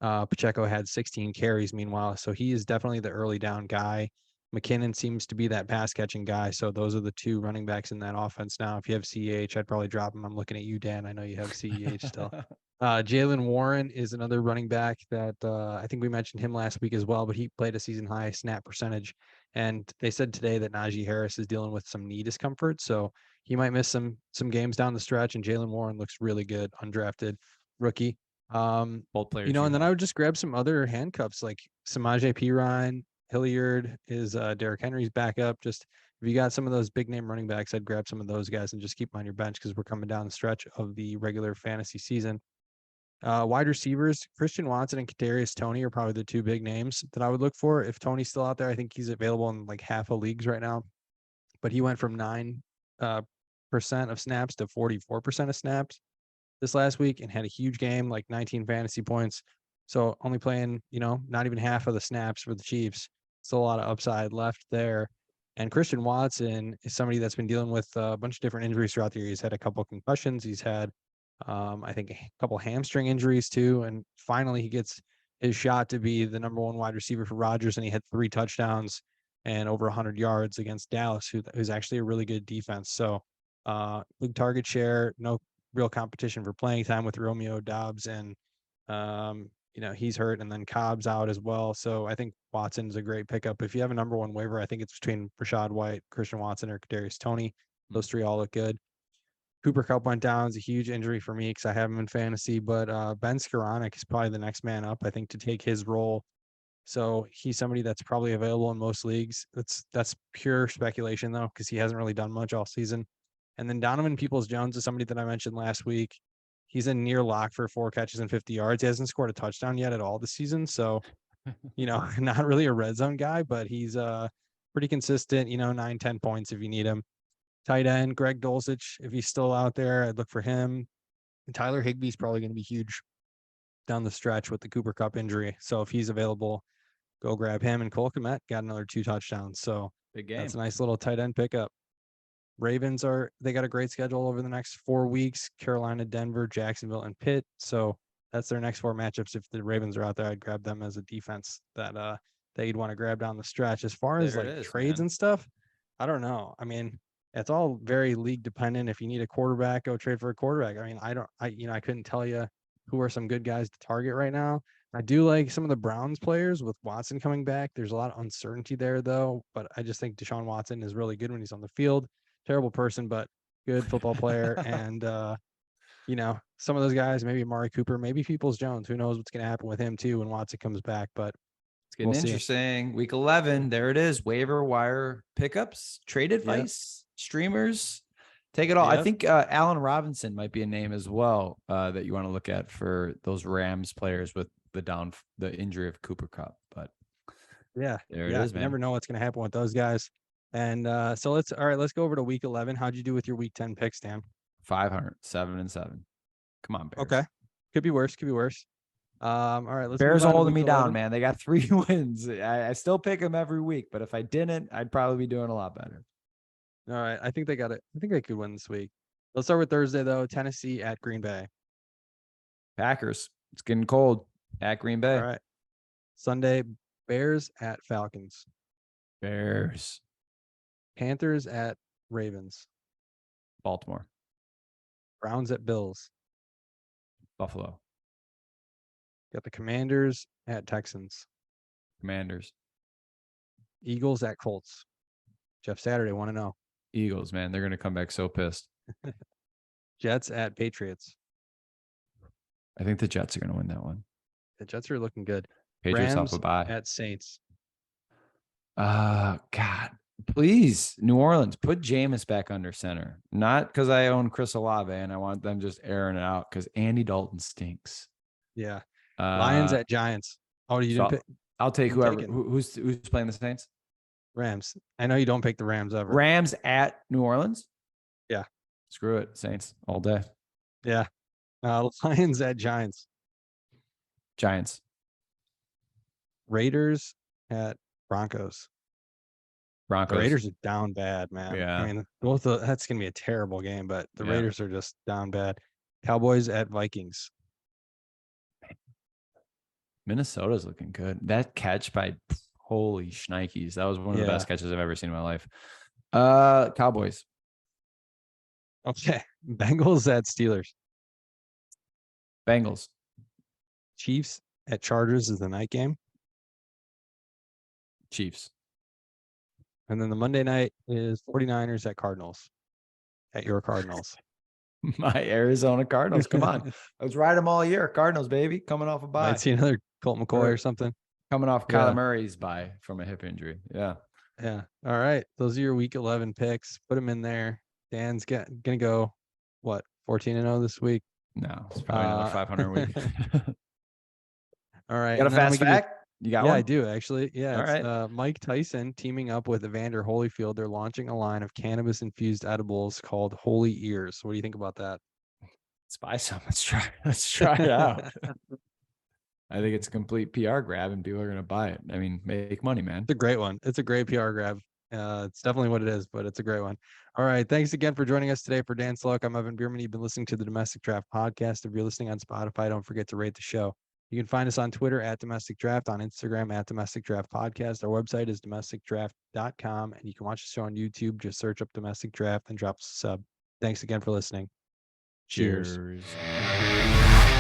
Pacheco had 16 carries meanwhile, so he is definitely the early down guy. McKinnon seems to be that pass catching guy. So those are the 2 running backs in that offense. Now, if you have CEH, I'd probably drop him. I'm looking at you, Dan. I know you have CEH still. Jalen Warren is another running back that I think we mentioned him last week as well, but he played a season high snap percentage. And they said today that Najee Harris is dealing with some knee discomfort. So he might miss some games down the stretch. And Jalen Warren looks really good, undrafted rookie. Both players, and then I would just grab some other handcuffs like Samaje Perine. Hilliard is Derrick Henry's backup. Just if you got some of those big name running backs, I'd grab some of those guys and just keep them on your bench because we're coming down the stretch of the regular fantasy season. Wide receivers, Christian Watson and Kadarius Toney are probably the 2 big names that I would look for. If Tony's still out there, I think he's available in like half of leagues right now. But he went from 9% of snaps to 44% of snaps this last week and had a huge game, like 19 fantasy points. So only playing, not even half of the snaps for the Chiefs. Still a lot of upside left there. And Christian Watson is somebody that's been dealing with a bunch of different injuries throughout the year. He's had a couple of concussions. He's had, I think, a couple hamstring injuries too. And finally, he gets his shot to be the number 1 wide receiver for Rodgers. And he had 3 touchdowns and over 100 yards against Dallas, who's actually a really good defense. So big target share, no real competition for playing time with Romeo Doubs and he's hurt, and then Cobb's out as well. So I think Watson's a great pickup. If you have a number 1 waiver, I think it's between Rachaad White, Christian Watson, or Kadarius Toney. Those 3 all look good. Cooper Kupp went down. It's a huge injury for me because I have him in fantasy, but Ben Skoranek is probably the next man up, I think, to take his role. So he's somebody that's probably available in most leagues. That's pure speculation though, because he hasn't really done much all season. And then Donovan Peoples-Jones is somebody that I mentioned last week. He's a near lock for 4 catches and 50 yards. He hasn't scored a touchdown yet at all this season. So, not really a red zone guy, but he's pretty consistent, 9-10 points if you need him. Tight end, Greg Dulcich, if he's still out there, I'd look for him. And Tyler Higbee's probably going to be huge down the stretch with the Cooper Kupp injury. So if he's available, go grab him. And Cole Kmet got another 2 touchdowns. So big game. That's a nice little tight end pickup. Ravens they got a great schedule over the next 4 weeks: Carolina, Denver, Jacksonville, and Pitt. So that's their next 4 matchups. If the Ravens are out there, I'd grab them as a defense that you'd want to grab down the stretch. As far as trades and stuff, I don't know. I mean, it's all very league dependent. If you need a quarterback, go trade for a quarterback. I mean, I couldn't tell you who are some good guys to target right now. I do like some of the Browns players with Watson coming back. There's a lot of uncertainty there though, but I just think Deshaun Watson is really good when he's on the field. Terrible person, but good football player. And, some of those guys, maybe Amari Cooper, maybe Peoples-Jones, who knows what's going to happen with him too when Watson comes back, but it's getting interesting. Week 11, there it is. Waiver wire pickups, trade advice, streamers, take it all. Yep. I think Allen Robinson might be a name as well that you want to look at for those Rams players with the injury of Cooper Kupp. But there it is, man. You never know what's going to happen with those guys. And so let's go over to week 11. How'd you do with your week 10 picks, Dan? 500, 7-7. Come on, Bears. Okay. Could be worse. All right, let's Bears move on are to holding week me down, 11. man. They got 3 wins. I still pick them every week, but if I didn't, I'd probably be doing a lot better. All right, I think they got it. I think they could win this week. Let's start with Thursday though. Tennessee at Green Bay. Packers. It's getting cold at Green Bay. All right. Sunday, Bears at Falcons. Bears. Panthers at Ravens. Baltimore. Browns at Bills. Buffalo. Got the Commanders at Texans. Commanders. Eagles at Colts. Jeff Saturday, 1-0. Eagles, man. They're going to come back so pissed. Jets at Patriots. I think the Jets are going to win that one. The Jets are looking good. Patriots Rams off a bye. at Saints. God, please, New Orleans, put Jameis back under center. Not because I own Chris Olave and I want them just airing it out because Andy Dalton stinks. Yeah. Lions Uh, at Giants. Oh, you so didn't pick I'll take I'm whoever. taking- Who's playing the Saints? Rams. I know you don't pick the Rams ever. Rams at New Orleans? Yeah. Screw it. Saints all day. Yeah. Lions at Giants. Giants. Raiders at Broncos. The Broncos. Raiders are down bad, man. Yeah. I mean, that's going to be a terrible game, but the Yeah. Raiders are just down bad. Cowboys at Vikings. Minnesota's looking good. That catch by holy shnikes. That was one of the best catches I've ever seen in my life. Cowboys. Okay. Bengals at Steelers. Bengals. Chiefs at Chargers is the night game. Chiefs. And then the Monday night is 49ers at Cardinals. At your Cardinals. My Arizona Cardinals. Come on. Let's ride them all year. Cardinals, baby. Coming off a bye. Might see another Colt McCoy or something. Coming off Yeah. Kyler Murray's bye from a hip injury. Yeah. Yeah. All right. Those are your week 11 picks. Put them in there. Dan's gonna go, what, 14-0 this week? No, it's probably another 500 a week. All right. You got a and then we fast can do- fact? You got Yeah, one? I do actually. Yeah. All It's, right. Mike Tyson teaming up with Evander Holyfield. They're launching a line of cannabis infused edibles called Holy Ears. What do you think about that? Let's buy some. Let's try it out. I think it's a complete PR grab and people are going to buy it. I mean, make money, man. It's a great one. It's a great PR grab. It's definitely what it is, but it's a great one. All right. Thanks again for joining us today. For Dan Sluck, I'm Evan Bierman. You've been listening to the Domestic Draft Podcast. If you're listening on Spotify, don't forget to rate the show. You can find us on Twitter at Domestic Draft, on Instagram at Domestic Draft Podcast. Our website is domesticdraft.com, and you can watch the show on YouTube. Just search up Domestic Draft and drop us a sub. Thanks again for listening. Cheers. Cheers.